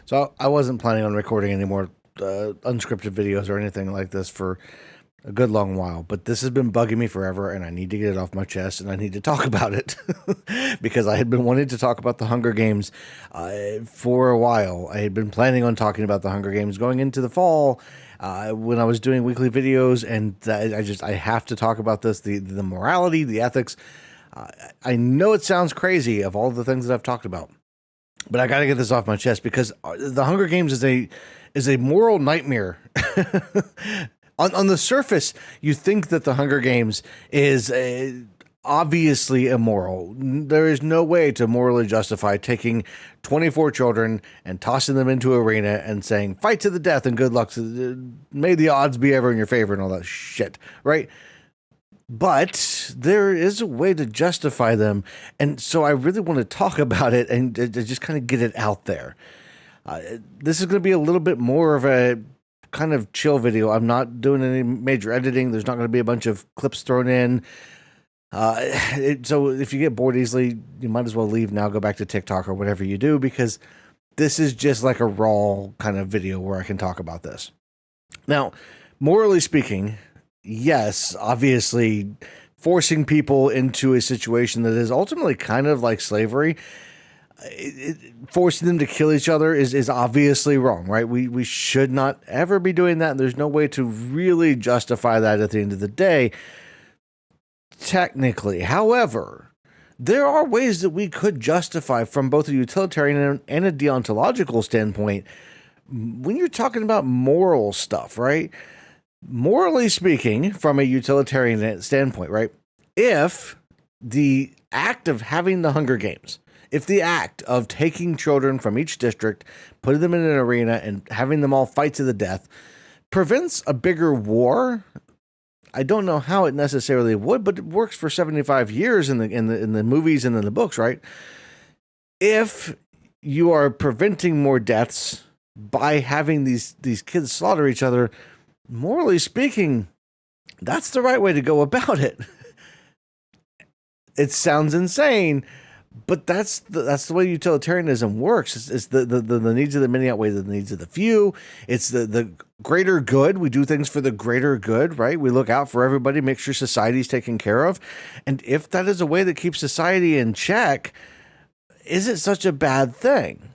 So I wasn't planning on recording any more unscripted videos or anything like this for a good long while, but this has been bugging me forever, and I need to get it off my chest, and I need to talk about it because I had been wanting to talk about the Hunger Games for a while. I had been planning on talking about the Hunger Games going into the fall when I was doing weekly videos, and I have to talk about this, the morality, the ethics. I know it sounds crazy of all the things that I've talked about, but I got to get this off my chest because the Hunger Games is a moral nightmare. On the surface, you think that the Hunger Games is obviously immoral. There is no way to morally justify taking 24 children and tossing them into an arena and saying, fight to the death and good luck. May the odds be ever in your favor and all that shit, right? But there is a way to justify them. And so I really want to talk about it and to just kind of get it out there. This is going to be a little bit more of a kind of chill video. I'm not doing any major editing. There's not going to be a bunch of clips thrown in. So if you get bored easily, you might as well leave now, go back to TikTok or whatever you do, because this is just like a raw kind of video where I can talk about this. Now, morally speaking, yes, obviously forcing people into a situation that is ultimately kind of like slavery, forcing them to kill each other is obviously wrong, right? We should not ever be doing that, and there's no way to really justify that at the end of the day, technically. However, there are ways that we could justify from both a utilitarian and a deontological standpoint when you're talking about moral stuff, right? Morally speaking, from a utilitarian standpoint, right? If the act of having the Hunger Games, if the act of taking children from each district, putting them in an arena, and having them all fight to the death prevents a bigger war, I don't know how it necessarily would, but it works for 75 years in the movies and in the books, right? If you are preventing more deaths by having these kids slaughter each other, morally speaking, that's the right way to go about it. It sounds insane, but that's the way utilitarianism works. It's the needs of the many outweigh the needs of the few. It's the greater good. We do things for the greater good, right? We look out for everybody, make sure society's taken care of. And if that is a way that keeps society in check, is it such a bad thing?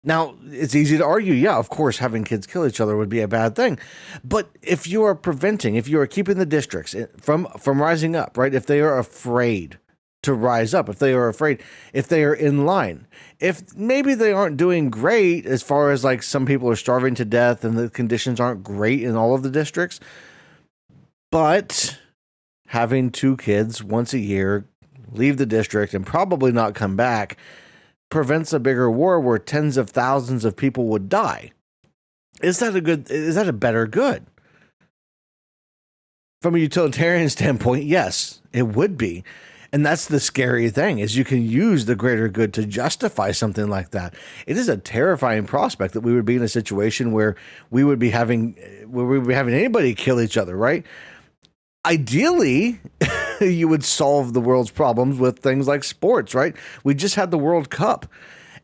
Now, it's easy to argue, yeah, of course, having kids kill each other would be a bad thing. But if you are preventing, if you are keeping the districts from rising up, right? If they are afraid to rise up, if they are afraid, if they are in line, if maybe they aren't doing great as far as like some people are starving to death and the conditions aren't great in all of the districts, but having 2 kids once a year leave the district and probably not come back prevents a bigger war where tens of thousands of people would die. Is that a better good? From a utilitarian standpoint, yes, it would be. And that's the scary thing, is you can use the greater good to justify something like that. It is a terrifying prospect that we would be in a situation where we would be having anybody kill each other, right? Ideally, you would solve the world's problems with things like sports, right? We just had the World Cup.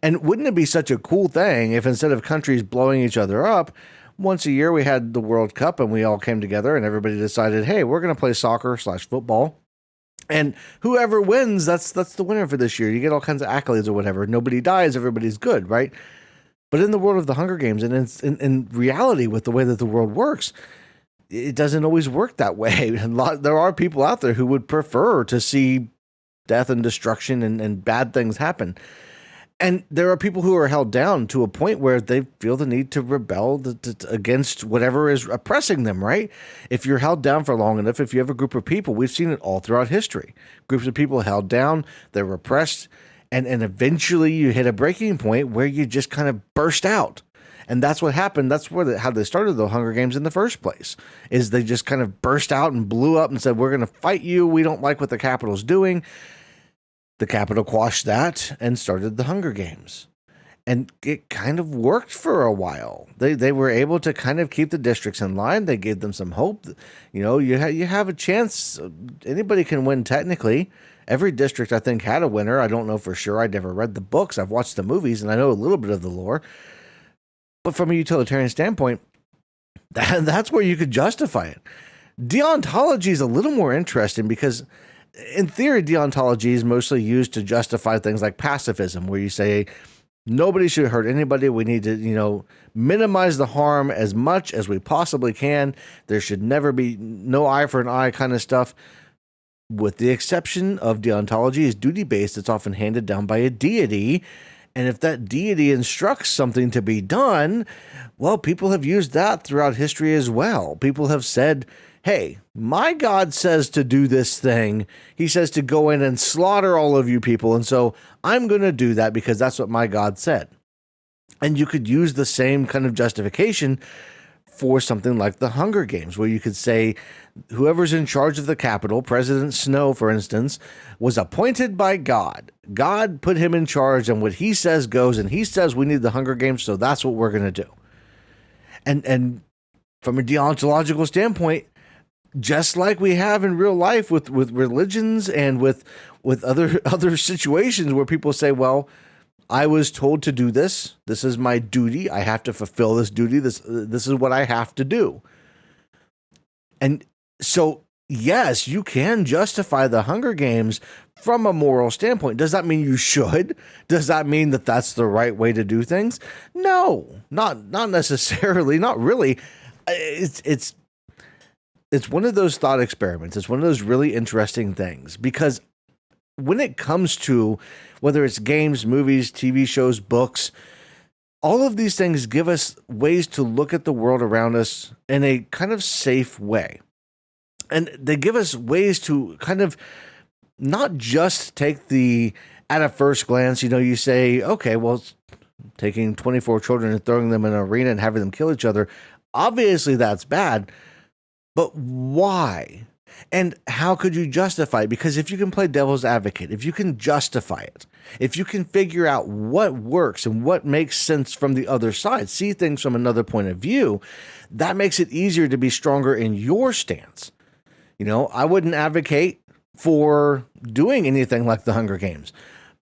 And wouldn't it be such a cool thing if instead of countries blowing each other up, once a year we had the World Cup and we all came together and everybody decided, hey, we're going to play soccer/football. And whoever wins, that's the winner for this year. You get all kinds of accolades or whatever. Nobody dies, everybody's good, right? But in the world of the Hunger Games, and in reality with the way that the world works, it doesn't always work that way. There are people out there who would prefer to see death and destruction and bad things happen. And there are people who are held down to a point where they feel the need to rebel against whatever is oppressing them, right? If you're held down for long enough, if you have a group of people, we've seen it all throughout history. Groups of people held down, they're repressed, and eventually you hit a breaking point where you just kind of burst out. And that's what happened. That's how they started the Hunger Games in the first place, is they just kind of burst out and blew up and said, we're going to fight you. We don't like what the Capitol's doing. The Capitol quashed that and started the Hunger Games. And it kind of worked for a while. They were able to kind of keep the districts in line. They gave them some hope. You know, you have a chance. Anybody can win technically. Every district, I think, had a winner. I don't know for sure. I never read the books. I've watched the movies, and I know a little bit of the lore. But from a utilitarian standpoint, that's where you could justify it. Deontology is a little more interesting because, in theory, deontology is mostly used to justify things like pacifism, where you say nobody should hurt anybody. We need to, minimize the harm as much as we possibly can. There should never be no eye for an eye kind of stuff. With the exception of deontology is duty-based. It's often handed down by a deity. And if that deity instructs something to be done, well, people have used that throughout history as well. People have said, hey, my God says to do this thing. He says to go in and slaughter all of you people. And so I'm going to do that because that's what my God said. And you could use the same kind of justification for something like the Hunger Games, where you could say whoever's in charge of the Capitol, President Snow, for instance, was appointed by God. God put him in charge, and what he says goes, and he says we need the Hunger Games, so that's what we're going to do. And from a deontological standpoint, just like we have in real life with religions and with other situations where people say, well, I was told to do this. This is my duty. I have to fulfill this duty. This is what I have to do. And so, yes, you can justify the Hunger Games from a moral standpoint. Does that mean you should? Does that mean that that's the right way to do things? No, not necessarily. Not really. It's one of those thought experiments. It's one of those really interesting things, because when it comes to whether it's games, movies, TV shows, books, all of these things give us ways to look at the world around us in a kind of safe way. And they give us ways to kind of not just take at a first glance, you say, okay, well, taking 24 children and throwing them in an arena and having them kill each other, obviously that's bad. But why? And how could you justify it? Because if you can play devil's advocate, if you can justify it, if you can figure out what works and what makes sense from the other side, see things from another point of view, that makes it easier to be stronger in your stance. I wouldn't advocate for doing anything like the Hunger Games,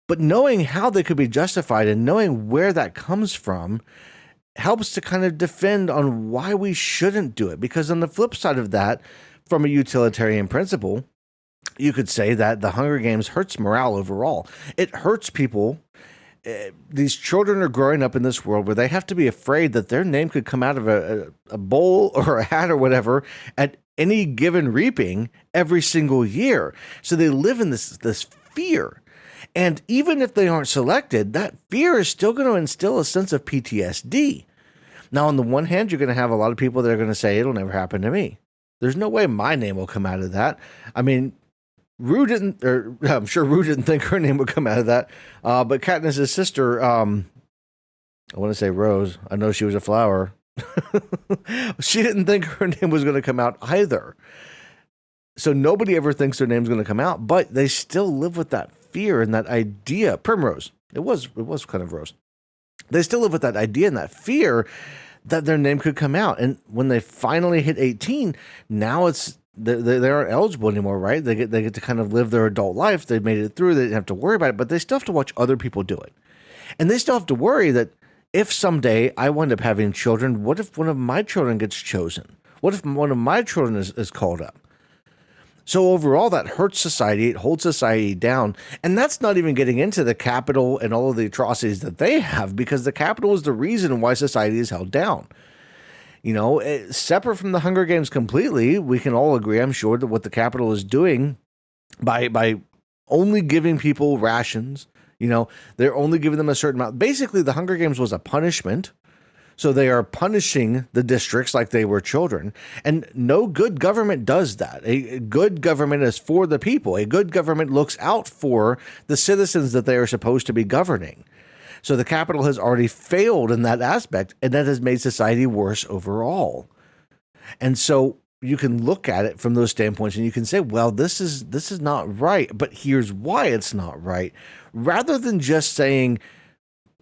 but knowing how they could be justified and knowing where that comes from helps to kind of defend on why we shouldn't do it. Because on the flip side of that, from a utilitarian principle, you could say that the Hunger Games hurts morale overall. It hurts people. These children are growing up in this world where they have to be afraid that their name could come out of a bowl or a hat or whatever at any given reaping every single year. So they live in this fear. And even if they aren't selected, that fear is still going to instill a sense of PTSD. Now, on the one hand, you're going to have a lot of people that are going to say, it'll never happen to me. There's no way my name will come out of that. I mean, I'm sure Rue didn't think her name would come out of that. But Katniss's sister, I want to say Rose. I know she was a flower. She didn't think her name was going to come out either. So nobody ever thinks their name's going to come out, but they still live with that fear and that idea. Primrose. It was kind of Rose. They still live with that idea and that fear that their name could come out. And when they finally hit 18, now they aren't eligible anymore, right? They get to kind of live their adult life. They made it through. They didn't have to worry about it, but they still have to watch other people do it. And they still have to worry that if someday I wind up having children, what if one of my children gets chosen? What if one of my children is called up? So overall, that hurts society. It holds society down. And that's not even getting into the Capitol and all of the atrocities that they have, because the Capitol is the reason why society is held down. Separate from the Hunger Games completely, we can all agree, I'm sure, that what the Capitol is doing by only giving people rations, they're only giving them a certain amount. Basically, the Hunger Games was a punishment. So they are punishing the districts like they were children. And no good government does that. A good government is for the people. A good government looks out for the citizens that they are supposed to be governing. So the Capitol has already failed in that aspect, and that has made society worse overall. And so you can look at it from those standpoints and you can say, well, this is not right, but here's why it's not right. Rather than just saying,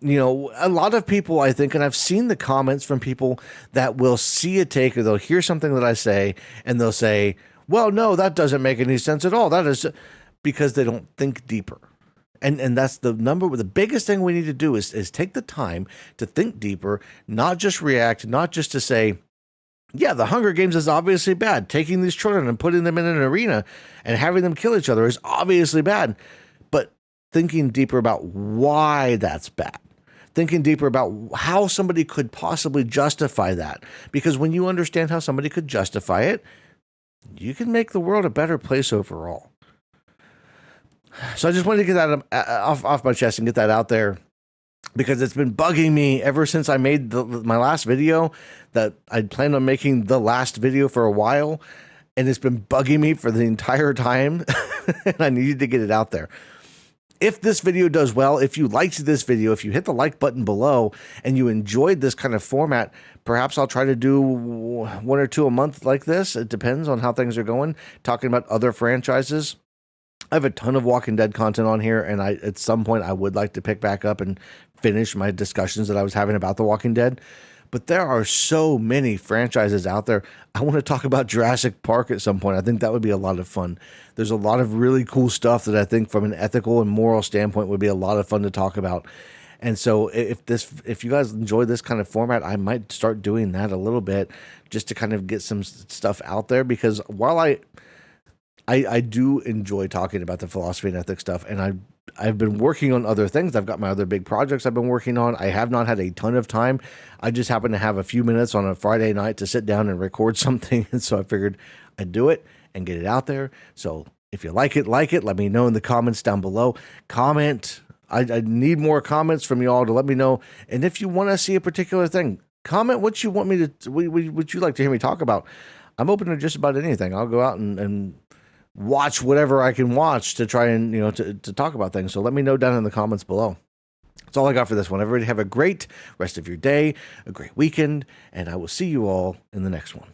a lot of people, I think, and I've seen the comments from people that will see a take, or they'll hear something that I say and they'll say, well, no, that doesn't make any sense at all. That is because they don't think deeper. And that's the biggest thing we need to do is take the time to think deeper, not just react, not just to say, yeah, the Hunger Games is obviously bad. Taking these children and putting them in an arena and having them kill each other is obviously bad. But thinking deeper about why that's bad. Thinking deeper about how somebody could possibly justify that. Because when you understand how somebody could justify it, you can make the world a better place overall. So I just wanted to get that off my chest and get that out there, because it's been bugging me ever since I made my last video, that I'd planned on making the last video for a while, and it's been bugging me for the entire time, and I needed to get it out there. If this video does well, if you liked this video, if you hit the like button below and you enjoyed this kind of format, perhaps I'll try to do 1 or 2 a month like this. It depends on how things are going, talking about other franchises. I have a ton of Walking Dead content on here, and at some point I would like to pick back up and finish my discussions that I was having about The Walking Dead. But there are so many franchises out there. I want to talk about Jurassic Park at some point. I think that would be a lot of fun. There's a lot of really cool stuff that I think from an ethical and moral standpoint would be a lot of fun to talk about. And so if you guys enjoy this kind of format, I might start doing that a little bit, just to kind of get some stuff out there, because while I do enjoy talking about the philosophy and ethics stuff, and I've been working on other things. I've got my other big projects I've been working on. I have not had a ton of time. I just happen to have a few minutes on a Friday night to sit down and record something, and so I figured I'd do it and get it out there. So if you like it, let me know in the comments down below. Comment. I need more comments from you all to let me know. And if you want to see a particular thing, comment what you want me to, what you like to hear me talk about. I'm open to just about anything. I'll go out and watch whatever I can watch to try and, to talk about things. So let me know down in the comments below. That's all I got for this one. Everybody have a great rest of your day, a great weekend, and I will see you all in the next one.